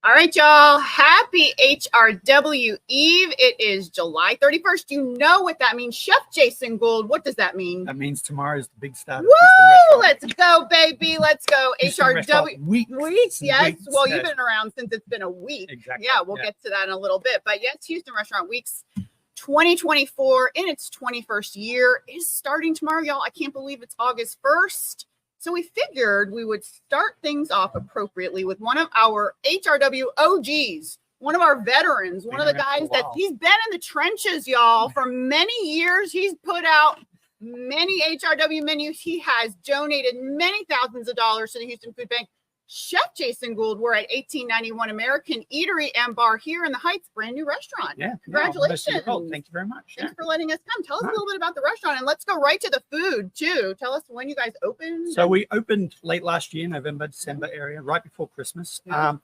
All right, y'all. Happy HRW Eve. It is July 31st. You know what that means. Chef Jason Gould, what does that mean? That means tomorrow is the big start. Woo! Let's go, baby. Let's go. HRW Weeks. Yes. Well, you've been around since it's been a week. Exactly. Yeah, we'll get to that in a little bit. But yes, Houston Restaurant Weeks 2024 in its 21st year is starting tomorrow, y'all. I can't believe it's August 1st. So we figured we would start things off appropriately with one of our HRW OGs, one of our veterans, one of the guys that he's been in the trenches, y'all, for many years. He's put out many HRW menus. He has donated many thousands of dollars to the Houston Food Bank. Chef Jason Gould, we're at 1891 American Eatery and Bar here in the Heights, brand new restaurant. Yeah. Congratulations. Thank you very much. Thanks for letting us come. Tell us a little bit about the restaurant, and let's go right to the food too. Tell us when you guys opened. So we opened late last year, November, December area, right before Christmas. Yeah.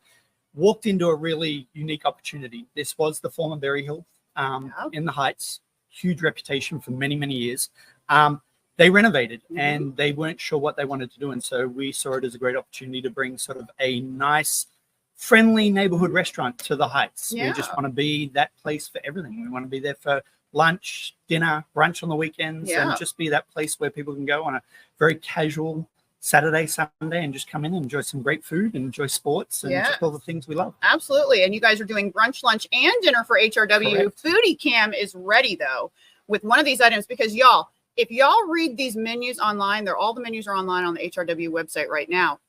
Walked into a really unique opportunity. This was the former Berry Hill in the Heights. Huge reputation for many, many years. They renovated and they weren't sure what they wanted to do. And so we saw it as a great opportunity to bring sort of a nice, friendly neighborhood restaurant to the Heights. Yeah. We just want to be that place for everything. We want to be there for lunch, dinner, brunch on the weekends, and just be that place where people can go on a very casual Saturday, Sunday, and just come in and enjoy some great food and enjoy sports and just all the things we love. Absolutely. And you guys are doing brunch, lunch, and dinner for HRW. Correct. Foodie Cam is ready, though, with one of these items because, y'all, if y'all read these menus online, all the menus are online on the HRW website right now.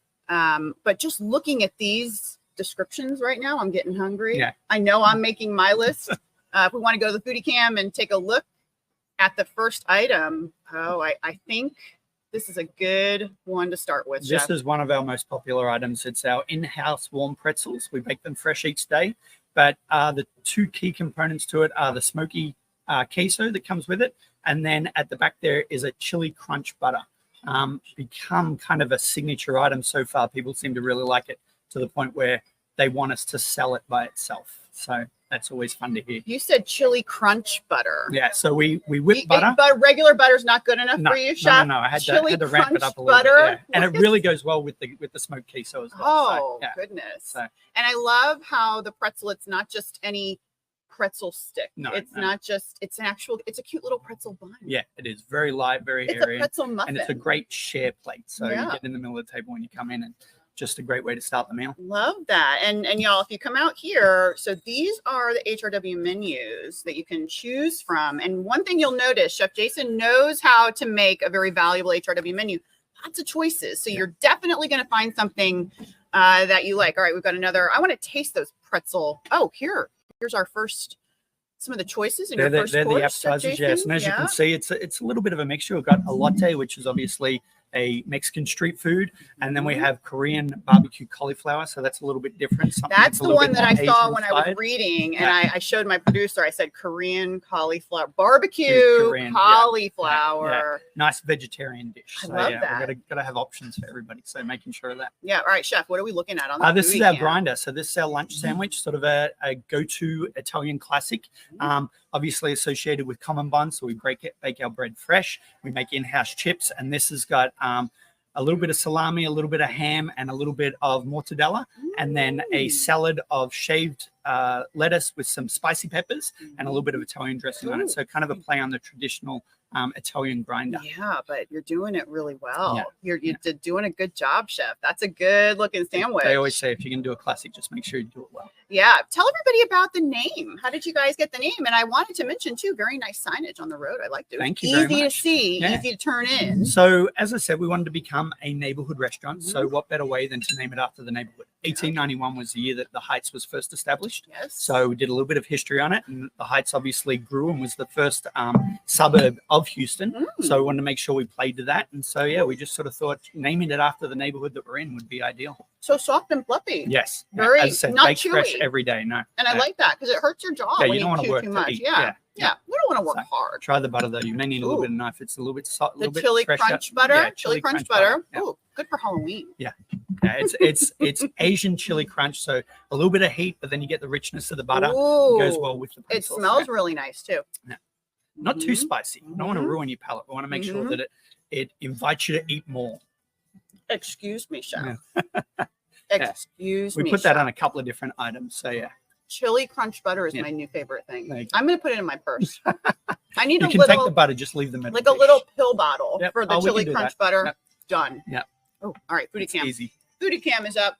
But just looking at these descriptions right now, I'm getting hungry. Yeah. I know I'm making my list. If we want to go to the Foodie Cam and take a look at the first item, I think this is a good one to start with. This is one of our most popular items. It's our in-house warm pretzels. We bake them fresh each day. But the two key components to it are the smoky queso that comes with it. And then at the back there is a chili crunch butter. Become kind of a signature item so far. People seem to really like it to the point where they want us to sell it by itself. So that's always fun to hear. You said chili crunch butter. Yeah, so we whip butter. But regular butter's not good enough for you, Chef? No. I had to ramp it up a little bit. Yeah. And it really goes well with the smoked queso as well. Oh, goodness. And I love how the pretzel, it's not just any pretzel stick. It's not just, it's a cute little pretzel bun. Yeah, it is very light, very airy. It's a pretzel muffin. And it's a great share plate. So you get in the middle of the table when you come in, and just a great way to start the meal. Love that. And y'all, if you come out here, so these are the HRW menus that you can choose from. And one thing you'll notice, Chef Jason knows how to make a very valuable HRW menu. Lots of choices. So you're definitely going to find something that you like. All right, we've got another. I want to taste those pretzel. Oh, here's our first, some of the choices in your first course. They're the appetizers, yes. And as you can see, it's a little bit of a mixture. We've got a latte, which is obviously a Mexican street food, and then we have Korean barbecue cauliflower, so that's a little bit different. That's the one that I saw when I was reading, and I showed my producer. I said Korean cauliflower, barbecue cauliflower. Nice vegetarian dish. I love that. We've got to have options for everybody, so making sure of that. Yeah. All right, Chef, what are we looking at on the this is our grinder. So this is our lunch sandwich, sort of a go-to Italian classic. Obviously associated with common buns, so we bake our bread fresh. We make in-house chips, and this has got a little bit of salami, a little bit of ham, and a little bit of mortadella, and then a salad of shaved lettuce with some spicy peppers and a little bit of Italian dressing on it. So kind of a play on the traditional Italian grinder. Yeah, but you're doing it really well. You're doing a good job, Chef. That's a good looking sandwich. They always say if you're going to do a classic, just make sure you do it well. Yeah. Tell everybody about the name. How did you guys get the name? And I wanted to mention too, very nice signage on the road. I liked it. Thank you very much. Easy to see, easy to turn in. So as I said, we wanted to become a neighborhood restaurant. So what better way than to name it after the neighborhood? 1891 was the year that the Heights was first established. Yes. So we did a little bit of history on it, and the Heights obviously grew and was the first suburb of Houston. So we wanted to make sure we played to that. And so, we just sort of thought naming it after the neighborhood that we're in would be ideal. So soft and fluffy. Yes. Very, as I said, not baked chewy. Fresh every day. No. And I like that because it hurts your jaw when you chew work too much. Yeah. We don't want to work hard. Try the butter though. You may need a little bit of knife. It's a little bit soft. The chili crunch butter. Yeah, chili crunch butter. Yeah. Oh, good for Halloween. Yeah. It's Asian chili crunch, so a little bit of heat, but then you get the richness of the butter. Ooh, it goes well with the it smells really nice too. Yeah. Not too spicy. We don't want to ruin your palate. We want to make sure that it invites you to eat more. Excuse me, Chef. Excuse me. We put that chef. on a couple of different items. So yeah. Chili crunch butter is Yeah. my new favorite thing. There you go. I'm gonna put it in my purse. I need You a can take the little, butter, just leave them in like a little pill bottle Yep. for the Oh, we chili can do crunch that. butter. Yep. Done. Yeah. Oh, all right. Foodie It's cam. easy. Foodie cam is up.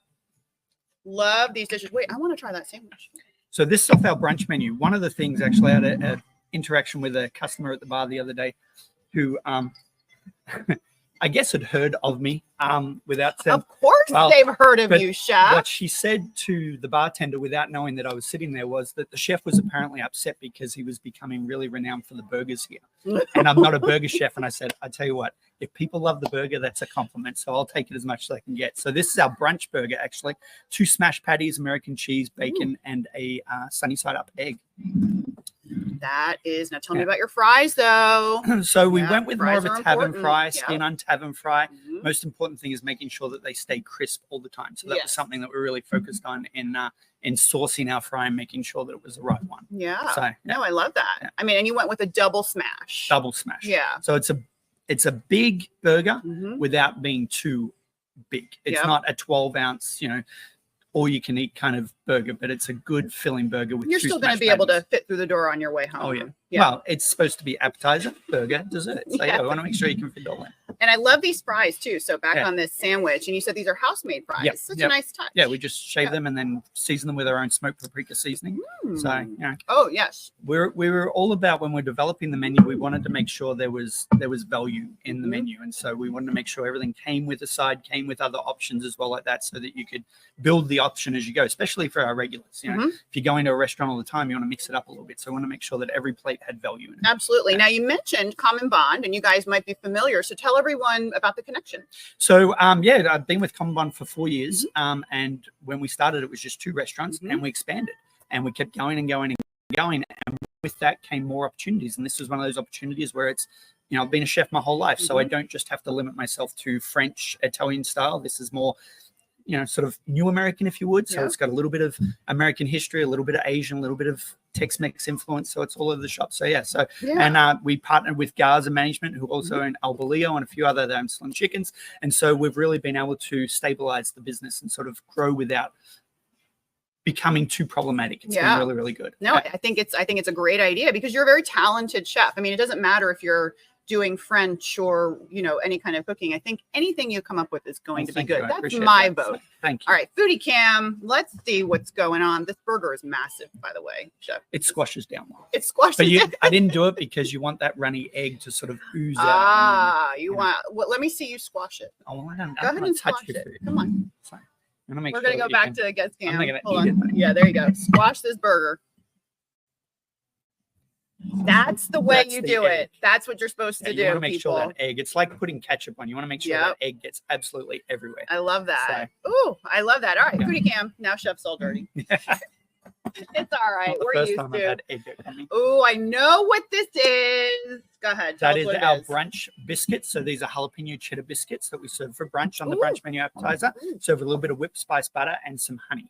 Love these dishes. Wait, I want to try that sandwich. So this is off our brunch menu. One of the things, actually, I had an interaction with a customer at the bar the other day who I guess had heard of me without saying. Of course, Well, they've heard of but you, chef. What she said to the bartender without knowing that I was sitting there was that the chef was apparently upset because he was becoming really renowned for the burgers here. And I'm not a burger chef. And I said, I tell you what, if people love the burger, that's a compliment. So I'll take it as much as I can get. So this is our brunch burger, actually. 2 smashed patties, American cheese, bacon, and a sunny side up egg. That is, now tell me about your fries, though. So we Yeah, went with more fries of a are tavern important. fry, Yeah. skin on tavern fry. Mhm. Most important thing is making sure that they stay crisp all the time. So that was Yes. something that we're really focused on in sourcing our fry and making sure that it was the right one. Yeah. So No, I love that. Yeah. I mean, and you went with a double smash. double smash. Yeah. So it's a big burger Mhm. without being too big. It's Yep. not a 12-ounce, all you can eat kind of burger, but it's a good filling burger with You're 2 still going to smashed be able to patties. fit through the door on your way home. Oh yeah. Yeah. Well, it's supposed to be appetizer, burger, dessert. So yeah, Yeah. we want to make sure you can fit it all in. And I love these fries too. So back Yeah. on this sandwich, and you said these are house-made fries. Yep, Such a yep. nice touch. Yeah, we just shave Yeah. them and then season them with our own smoked paprika seasoning. So, Oh yes. we were all about, when we're developing the menu, we wanted to make sure there was value in the Mhm. menu, and so we wanted to make sure everything came with a side, came with other options as well, like that, so that you could build the option as you go, especially for our regulars. Mhm. If you're going to a restaurant all the time, you want to mix it up a little bit. So we want to make sure that every plate had value in it. Absolutely. Now you mentioned Common Bond, and you guys might be familiar. So tell everyone about the connection. So yeah, I've been with Common Bond for 4 years, and when we started, it was just 2 restaurants, Mhm. and we expanded, and we kept going and going and going, and with that came more opportunities. And this was one of those opportunities where it's, I've been a chef my whole life, so I don't just have to limit myself to French, Italian style. This is more, sort of new American, if you would. So Yeah. it's got a little bit of American history, a little bit of Asian, a little bit of Tex-Mex influence. So it's all over the shop. So yeah, and we partnered with Garza Management, who also own Alboleo and a few other Slim Chickens. And so we've really been able to stabilize the business and sort of grow without becoming too problematic. It's been really, really good. No, I think it's a great idea because you're a very talented chef. I mean, it doesn't matter if you're doing French or any kind of cooking. I think anything you come up with is going to be Thank you. good. I That's appreciate my that. vote. Thank you. All right, Foodie Cam. Let's see what's going on. This burger is massive, by the way, chef. It squashes down well. It squashes. But I didn't do it because you want that runny egg to sort of ooze out. Ah, you want? Well, let me see you squash it. Oh, I don't Go ahead and touch squash your it. food. Come on. Sorry. I'm gonna make We're sure gonna go that back you to guest I'm cam. not gonna Hold eat on. it. Yeah, there you go. Squash this burger. That's the way That's you the do egg. it. That's what you're supposed to You want do, to make people. sure that egg. It's like putting ketchup on. You want to make sure that egg gets absolutely everywhere. I love that. Ooh, I love that. All right, Foodie Cam. Now chef's all dirty. It's all right. Not the We're first used time I've to. had egg on me. Ooh, I know what this is. Go ahead. Tell That us is what it our is. brunch biscuits. So these are jalapeno cheddar biscuits that we serve for brunch on the Ooh. brunch menu appetizer. Serve with a little bit of whipped spice butter and some honey.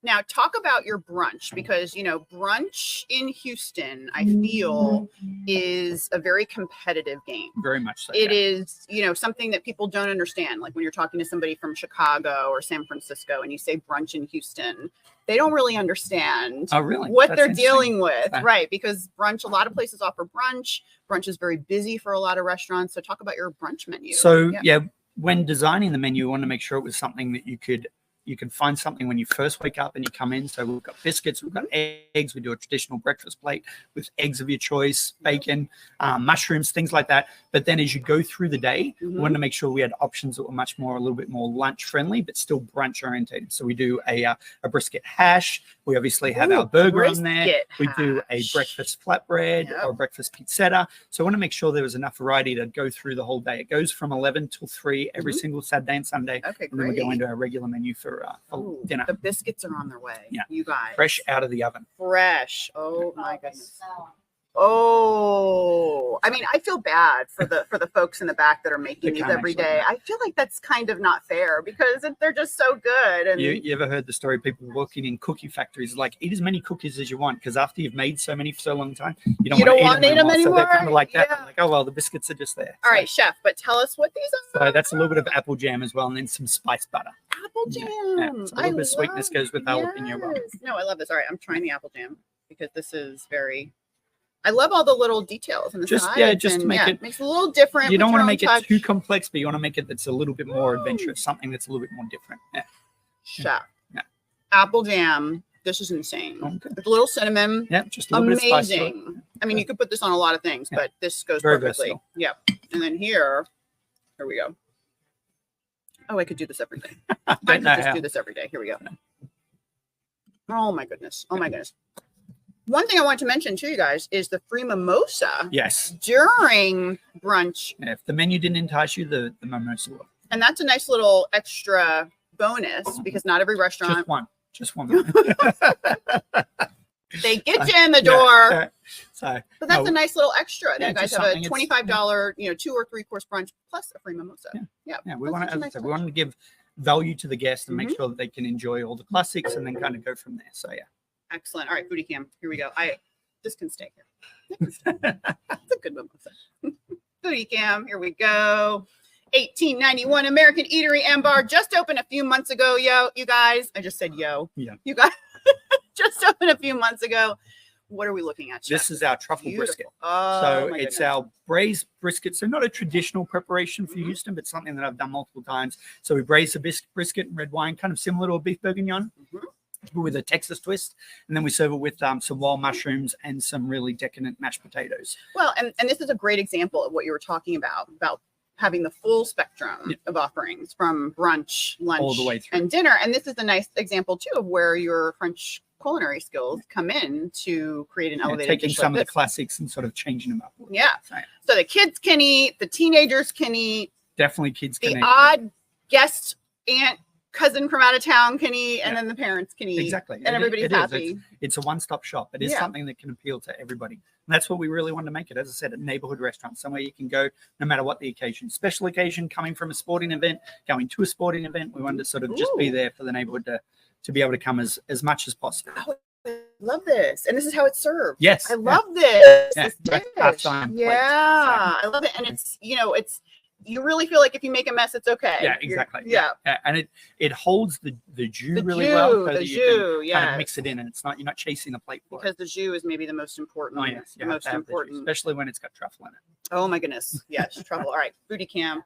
Now, talk about your brunch because, brunch in Houston, I feel, is a very competitive game. Very much so. It yeah. is, something that people don't understand. Like when you're talking to somebody from Chicago or San Francisco and you say brunch in Houston, they don't really understand Oh, really? what That's they're interesting. dealing with. Okay. Right. Because brunch, a lot of places offer brunch. Brunch is very busy for a lot of restaurants. So talk about your brunch menu. So yeah, when designing the menu, we want to make sure it was something that you could find something when you first wake up and you come in. So we've got biscuits, we've got eggs, we do a traditional breakfast plate with eggs of your choice, bacon, mushrooms, things like that. But then as you go through the day, we wanted to make sure we had options that were a little bit more lunch friendly, but still brunch oriented. So we do a brisket hash. We obviously have our burger on there. We do a breakfast flatbread or a breakfast pizzetta. So I want to make sure there was enough variety to go through the whole day. It goes from 11 till 3 every single Saturday and Sunday. Okay, And then we great. go into our regular menu for dinner. The biscuits are on their way. Yeah. You guys. Fresh out of the oven. Fresh. Oh my goodness. Oh, I mean, I feel bad for the folks in the back that are making these every day. I feel like that's kind of not fair because they're just so good. And you ever heard the story of people working in cookie factories, like eat as many cookies as you want, because after you've made so many for so long time, you don't want to eat them anymore. So they're kind of like that. Like, oh well, the biscuits are just there. All right, chef, but tell us what these are. So that's a little bit of apple jam as well, and then some spice butter. Apple jam. Yeah. So a little bit of sweetness goes with jalapeno. Well. No, I love this. All right, I'm trying the apple jam because this is very. I love all the little details in the sides. Just to make it makes it a little different. You don't want to make it too complex, but you want to make it that's a little bit more adventurous, something that's a little bit more different. Yeah. Chef. Yeah. Apple jam. This is insane. Okay. With a little cinnamon. Yeah, just a little bit of spice. I mean, you could put this on a lot of things, but this goes very perfectly. versatile. Yep. And then here we go. Oh, I could do this every day. I could just do this every day. Here we go. Oh my goodness. Oh my goodness. One thing I want to mention to you guys is the free mimosa. Yes. During brunch. Yeah, if the menu didn't entice you, the mimosa will. And that's a nice little extra bonus because not every restaurant. Just one. They get you in the door. Yeah. So, but that's a nice little extra. Yeah, you guys have a $25, 2 or 3 course brunch plus a free mimosa. Yeah. We want to give value to the guests and make sure that they can enjoy all the classics and then kind of go from there. So yeah. Excellent. All right, Foodie Cam. Here we go. This can stay here. It's a good mimosa. Foodie Cam. Here we go. 1891 American Eatery and Bar just opened a few months ago. You guys. I just said yo. Yeah. You guys just opened a few months ago. What are we looking at, Chef? This is our truffle brisket. Oh, so it's our braised brisket. So not a traditional preparation for Houston, but something that I've done multiple times. So we braise the brisket in red wine, kind of similar to a beef bourguignon. With a Texas twist, and then we serve it with some wild mushrooms and some really decadent mashed potatoes. Well, and this is a great example of what you were talking about having the full spectrum of offerings from brunch, lunch, all the way through, and dinner. And this is a nice example too of where your French culinary skills come in to create an elevated taking dish some like of the classics and sort of changing them up. Yeah. So the kids can eat, the teenagers can eat. Definitely kids can eat. The odd guest aunt cousin from out of town can eat, and then the parents can eat. Exactly. And everybody's happy. It's a one-stop shop. It is something that can appeal to everybody. And that's what we really want to make it. As I said, a neighborhood restaurant, somewhere you can go no matter what the occasion. Special occasion, coming from a sporting event, going to a sporting event. We wanted to sort of just be there for the neighborhood to be able to come as much as possible. Oh, I love this. And this is how it's served. Yes. I love this. Yeah. This dish. Yeah. I love it. And it's, you really feel like if you make a mess, it's okay. Yeah, exactly. Yeah. And it holds the jus really well. So that you can kind of mix it in, and you're not chasing the plate for because the jus is maybe the most important. Oh yes, the most important, especially when it's got truffle in it. Oh my goodness, yes, truffle. All right, Foodie Cam.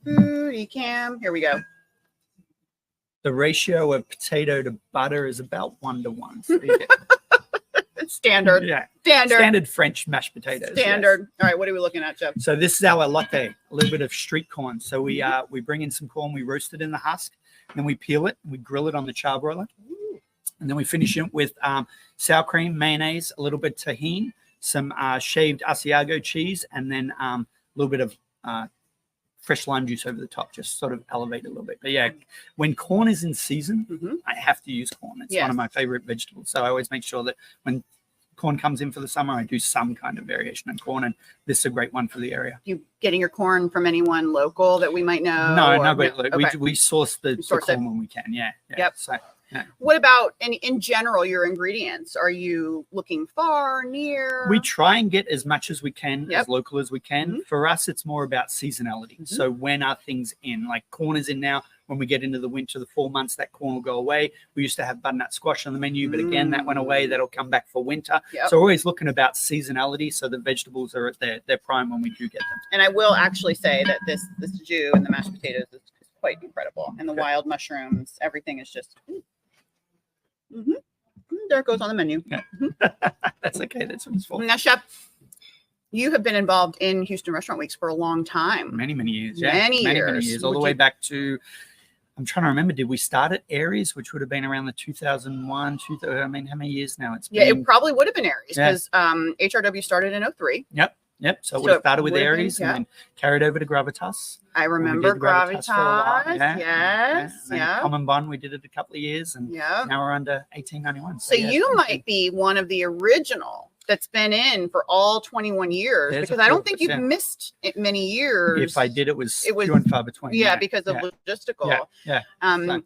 Foodie Cam. Here we go. The ratio of potato to butter is about 1 to 1. So Standard. Yeah. Standard French mashed potatoes. Standard. Yes. All right. What are we looking at, Jeff? So this is our latte, a little bit of street corn. So we bring in some corn, we roast it in the husk, then we peel it, we grill it on the charbroiler, and then we finish it with sour cream, mayonnaise, a little bit of tahini, some shaved Asiago cheese, and then a little bit of fresh lime juice over the top, just sort of elevate it a little bit. But yeah, when corn is in season, I have to use corn. It's one of my favorite vegetables. So I always make sure that when corn comes in for the summer, I do some kind of variation on corn, and this is a great one for the area. You getting your corn from anyone local that we might know? No, but we source the corn when we can. Yeah. Yep. So, yeah. What about in general your ingredients? Are you looking far, near? We try and get as much as we can, as local as we can. For us, it's more about seasonality. So when are things in? Like corn is in now. When we get into the winter, the 4 months, that corn will go away. We used to have butternut squash on the menu, but again, that went away. That'll come back for winter. So we're always looking about seasonality. So the vegetables are at their prime when we do get them. And I will actually say that this jus and the mashed potatoes is quite incredible. And the wild mushrooms, everything is just... There it goes on the menu. Yeah. That's okay. That's what it's for. Now, Chef, you have been involved in Houston Restaurant Weeks for a long time. Many years. Yeah. Many years. All the way back to, I'm trying to remember, did we start at Aries, which would have been around the 2001, I mean, how many years now? It probably would have been Aries because HRW started in 03. Yep. So it would have started with Aries and then carried over to Gravitas. I remember Gravitas. Yes. Common Bun, we did it a couple of years, and now we're under 1891. So you might be one of the original that's been in for all 21 years, There's because a I don't think 4%. you've missed it many years. If I did, it was It was- few and far between. Yeah, because of logistical. Yeah. So-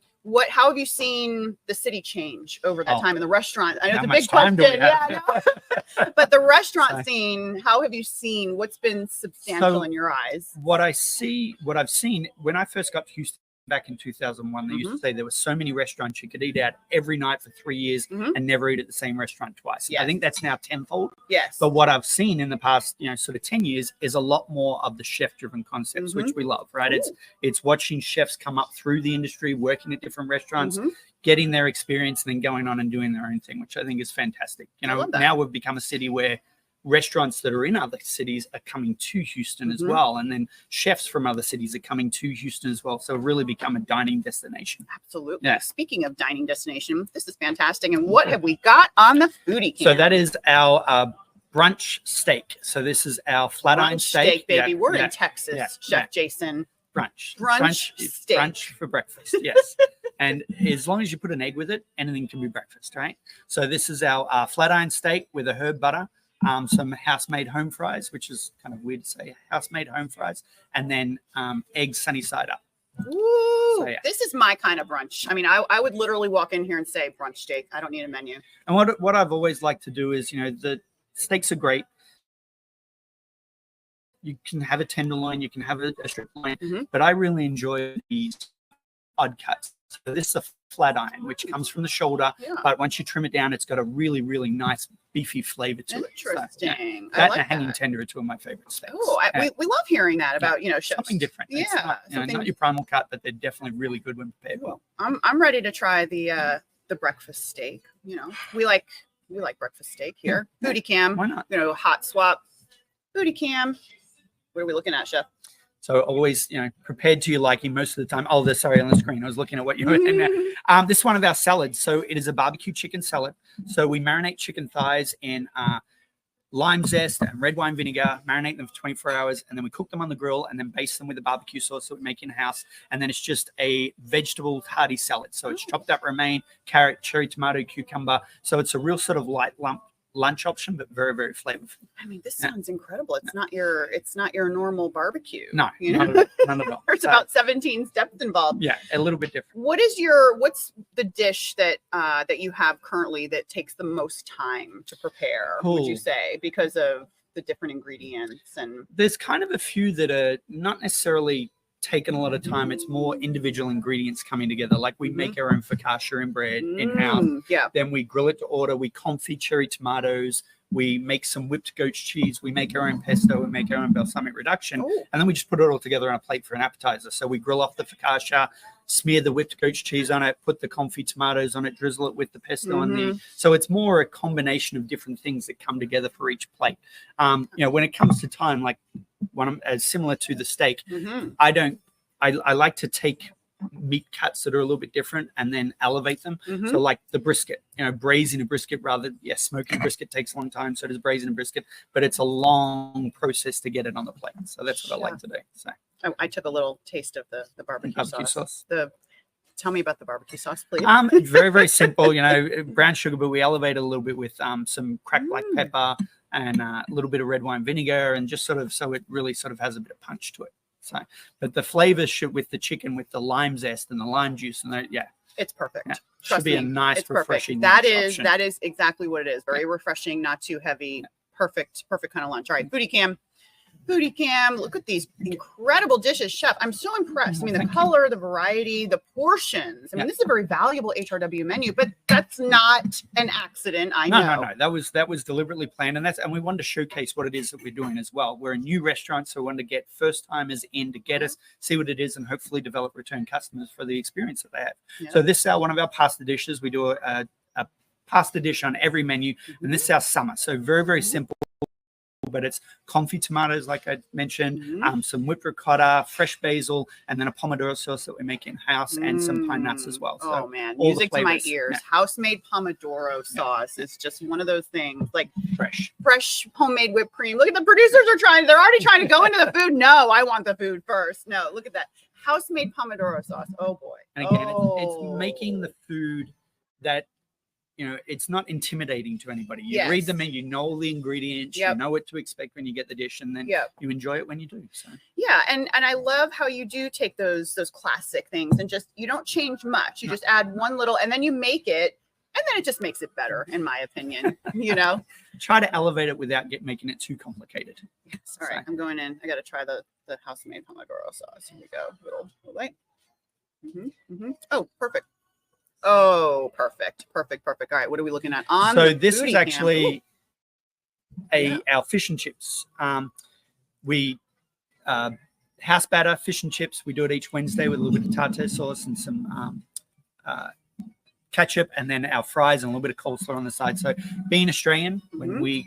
How have you seen the city change over that Oh. time in the restaurant? I know it's How a big much time do we question. have? Yeah, I know. But the restaurant So- scene, how have you seen what's been substantial So- in your eyes? what I've seen when I first got to Houston back in 2001, they used to say there were so many restaurants you could eat out every night for 3 years and never eat at the same restaurant twice. Yes. I think that's now tenfold. Yes. But what I've seen in the past, sort of 10 years is a lot more of the chef-driven concepts, which we love, right? It's watching chefs come up through the industry, working at different restaurants, getting their experience, and then going on and doing their own thing, which I think is fantastic. love that. Now we've become a city where restaurants that are in other cities are coming to Houston as well, and then chefs from other cities are coming to Houston as well. So really become a dining destination. Absolutely. Yeah. Speaking of dining destination, this is fantastic. And what have we got on the foodie can? So that is our brunch steak. So this is our flat iron steak, baby. Yeah, We're yeah, in Texas, yeah, Chef yeah. Jason. Brunch steak. Brunch for breakfast, yes. And as long as you put an egg with it, anything can be breakfast, right? So this is our flat iron steak with a herb butter, some house-made home fries, which is kind of weird to say, house-made home fries, and then eggs sunny side up. Ooh, So, yeah. This is my kind of brunch. I mean, I would literally walk in here and say brunch steak. I don't need a menu. And what I've always liked to do is, the steaks are great. You can have a tenderloin, you can have a strip loin, but I really enjoy these odd cuts. So this is a flat iron, which comes from the shoulder, but once you trim it down, it's got a really, really nice beefy flavor to it. Interesting. So, I that like and a hanging that. tender are two of my favorite steaks. Oh, we love hearing that about, chefs. Something different. Yeah. It's not, not your primal cut, but they're definitely really good when prepared well. I'm ready to try the breakfast steak. We like breakfast steak here. Foodie cam. Why not? Hot swap. Foodie cam. What are we looking at, Chef? So always, prepared to your liking most of the time. Oh, sorry, on the screen. I was looking at what you were in there. This is one of our salads. So it is a barbecue chicken salad. So we marinate chicken thighs in lime zest and red wine vinegar, marinate them for 24 hours, and then we cook them on the grill and then baste them with a barbecue sauce that we make in-house. And then it's just a vegetable hearty salad. So it's chopped up romaine, carrot, cherry tomato, cucumber. So it's a real sort of light lunch option, but very, very flavorful. I mean, this sounds incredible. It's not your normal barbecue. No, none at all. There's about 17 steps involved. Yeah, a little bit different. What's the dish that you have currently that takes the most time to prepare, would you say, because of the different ingredients? And there's kind of a few that are not necessarily taken a lot of time. It's more individual ingredients coming together. Like we make our own focaccia and bread in-house. Yeah. Then we grill it to order. We confit cherry tomatoes. We make some whipped goat's cheese. We make our own pesto. We make our own balsamic reduction. And then we just put it all together on a plate for an appetizer. So we grill off the focaccia, smear the whipped goat's cheese on it, put the confit tomatoes on it, drizzle it with the pesto on there. So it's more a combination of different things that come together for each plate. When it comes to time, like as similar to the steak, I like to take meat cuts that are a little bit different and then elevate them. So like the brisket, braising a brisket smoking a brisket takes a long time. So does braising a brisket, but it's a long process to get it on the plate. So that's what I like to do. So I took a little taste of the barbecue sauce. Tell me about the barbecue sauce, please. Very, very simple, brown sugar, but we elevate it a little bit with some cracked black pepper and a little bit of red wine vinegar, and just sort of, so it really sort of has a bit of punch to it. So, but the flavors should, with the chicken, with the lime zest and the lime juice, and it's perfect. Yeah. Should be a nice, refreshing. That is exactly what it is. Very refreshing, not too heavy. Perfect kind of lunch. All right, Foodie Cam. Look at these incredible dishes, Chef. I'm so impressed. I mean, the color, the variety, the portions. I mean, this is a very valuable HRW menu, but that's not an accident. I know. No. That was deliberately planned, and we wanted to showcase what it is that we're doing as well. We're a new restaurant, so we wanted to get first timers in to get us, see what it is, and hopefully develop return customers for the experience that they have. Yeah. So this is one of our pasta dishes. We do a pasta dish on every menu, and this is our summer. So very, very simple. But it's confit tomatoes, like I mentioned, some whipped ricotta, fresh basil, and then a pomodoro sauce that we make in-house, and some pine nuts as well. So music to my ears. Yeah. House-made pomodoro sauce is just one of those things, like fresh homemade whipped cream. Look at the producers they're already trying to go into the food. No, I want the food first. No, look at that. House-made pomodoro sauce. Oh, boy. And again, it's making the food that you know, it's not intimidating to anybody. You Yes. read the menu, you know all the ingredients, Yep. you know what to expect when you get the dish, and then Yep. you enjoy it when you do. So Yeah, and I love how you do take those classic things and just you don't change much. You just add one little, and then you make it, and then it just makes it better, in my opinion. You know. try to elevate it without making it too complicated. Yes. All right, I'm going in. I got to try the house-made pomodoro sauce. Here we go. Little light. Oh, perfect. Oh, perfect. All right, what are we looking at on? So the this Foodie is Cam? actually Yeah. our fish and chips. We house batter fish and chips. We do it each Wednesday with a little bit of tartare sauce and some ketchup, and then our fries and a little bit of coleslaw on the side. So being Australian, when we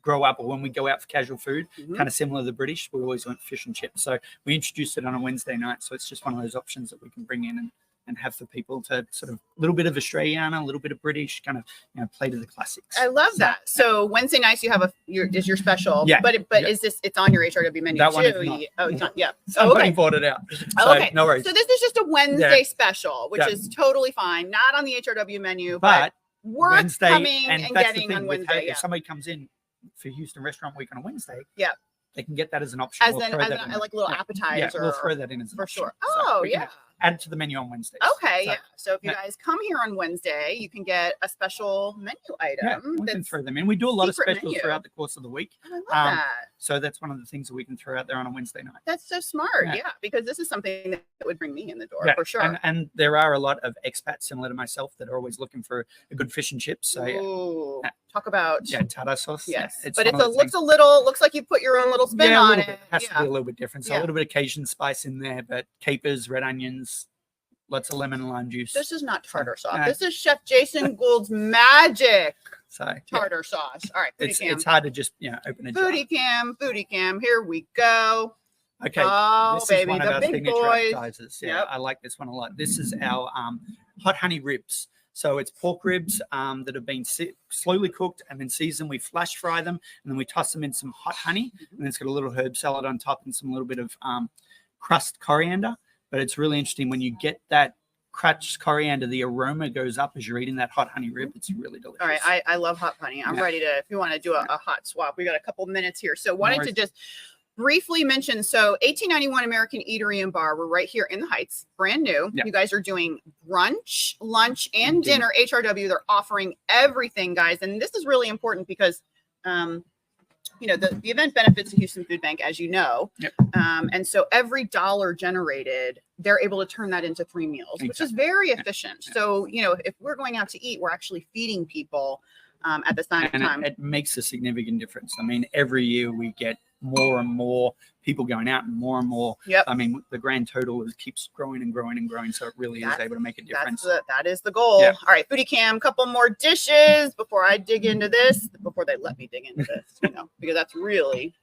grow up or when we go out for casual food, kind of similar to the British, we always went fish and chips. So we introduced it on a Wednesday night. So it's just one of those options that we can bring in and have for people to sort of a little bit of Australian, a little bit of British, kind of, you know, play to the classics. I love that. So Wednesday nights you have is your special. Yeah. But is this, it's on your HRW menu That too? one is not. Oh, it's not. Yeah. Somebody bought it out. So Okay. no worries. So this is just a Wednesday special, which is totally fine. Not on the HRW menu, but worth Wednesday, coming and and that's getting the thing on with Wednesday. if somebody comes in for Houston Restaurant Week on a Wednesday, Yeah. they can get that as an option. As like little appetizer. We'll throw that in as an for option. sure. So Oh, we can yeah. add it to the menu on Wednesdays. Okay, So, yeah. So if you guys come here on Wednesday, you can get a special menu item. Yeah, we can that's throw them in. We do a lot of secret specials menu. throughout the course of the week. I love that. So that's one of the things that we can throw out there on a Wednesday night. That's so smart. Yeah. Yeah, because this is something that would bring me in the door Yeah, for sure. And there are a lot of expats similar to myself that are always looking for a good fish and chips. So Ooh, yeah. talk about tartar sauce. yes, it's but one it of those looks things. looks like you put your own little spin a on little it. bit. It has to be a little bit different. So Yeah. a little bit of Cajun spice in there, but capers, red onions, lots of lemon and lime juice. This is not tartar sauce. No. This is Chef Jason Gould's magic So tartar sauce. All right, Foodie Cam. it's hard to just open a jar. Foodie Cam. Here we go. Okay, Oh, this baby, is one of the our big signature boys. appetizers. Yeah, Yep. I like this one a lot. This is our hot honey ribs. So it's pork ribs that have been slowly cooked and then seasoned. We flash fry them and then we toss them in some hot honey, and then it's got a little herb salad on top and some little bit of crushed coriander. But it's really interesting when you get that crushed coriander, the aroma goes up as you're eating that hot honey rib. It's really delicious. All right, I love hot honey. I'm ready to, if you want to do a hot swap, we got a couple minutes here. So wanted to just briefly mention, so 1891 American Eatery and Bar, we're right here in the Heights, brand new. Yeah. You guys are doing brunch, lunch, and dinner. HRW, they're offering everything, guys. And this is really important because, you know, the event benefits the Houston Food Bank, as you know. Yep. And so every dollar generated, they're able to turn that into 3 meals, which is very efficient. Yeah. So, you know, if we're going out to eat, we're actually feeding people at the same time. It makes a significant difference. I mean, every year we get more and more people going out and more. Yep. I mean, the grand total keeps growing and growing and growing. So it really is able to make a difference. That is the goal. Yeah. All right, Foodie Cam, couple more dishes before I dig into this, before they let me dig into this, you know, because that's really,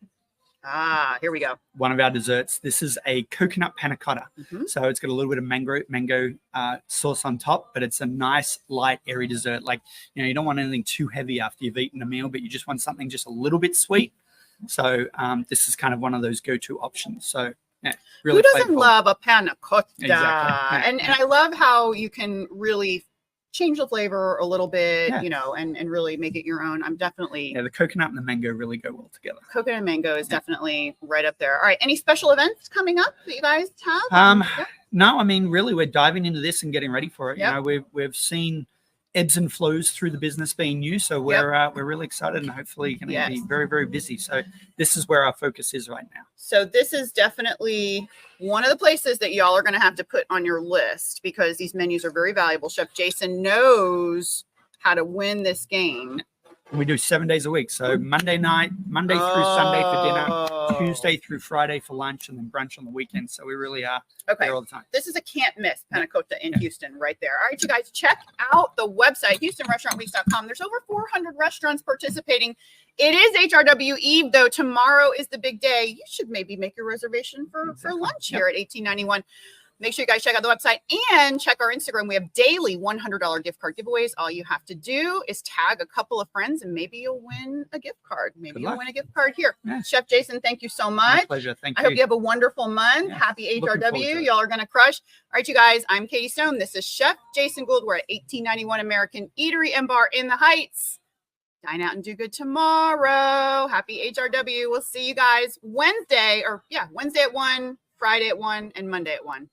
here we go. One of our desserts. This is a coconut panna cotta. So it's got a little bit of mango sauce on top, but it's a nice, light, airy dessert. Like, you know, you don't want anything too heavy after you've eaten a meal, but you just want something just a little bit sweet. So this is kind of one of those go-to options. So yeah, really. Who doesn't love a panna cotta? Exactly. And I love how you can really change the flavor a little bit, you know, and really make it your own. I'm definitely the coconut and the mango really go well together. Coconut and mango is definitely right up there. All right, any special events coming up that you guys have? No, I mean, really, we're diving into this and getting ready for it. Yep. You know, we've seen ebbs and flows through the business being new, so we're really excited and hopefully going to be very, very busy. So this is where our focus is right now. So this is definitely one of the places that y'all are going to have to put on your list because these menus are very valuable. Chef Jason knows how to win this game. We do 7 days a week. So Monday through Sunday for dinner, Tuesday through Friday for lunch, and then brunch on the weekend. So we really are there all the time. This is a can't miss panna cotta in Houston right there. All right, you guys, check out the website, HoustonRestaurantWeeks.com. There's over 400 restaurants participating. It is HRW Eve, though. Tomorrow is the big day. You should maybe make your reservation for lunch here at 1891. Make sure you guys check out the website and check our Instagram. We have daily $100 gift card giveaways. All you have to do is tag a couple of friends and maybe you'll win a gift card. Maybe you'll win a gift card here. Yeah. Chef Jason, thank you so much. My pleasure. Thank you. I hope you have a wonderful month. Yeah. Happy Looking forward to HRW. it. Y'all are going to crush. All right, you guys, I'm Katie Stone. This is Chef Jason Gould. We're at 1891 American Eatery and Bar in the Heights. Dine out and do good tomorrow. Happy HRW. We'll see you guys Wednesday at 1, Friday at 1, and Monday at 1.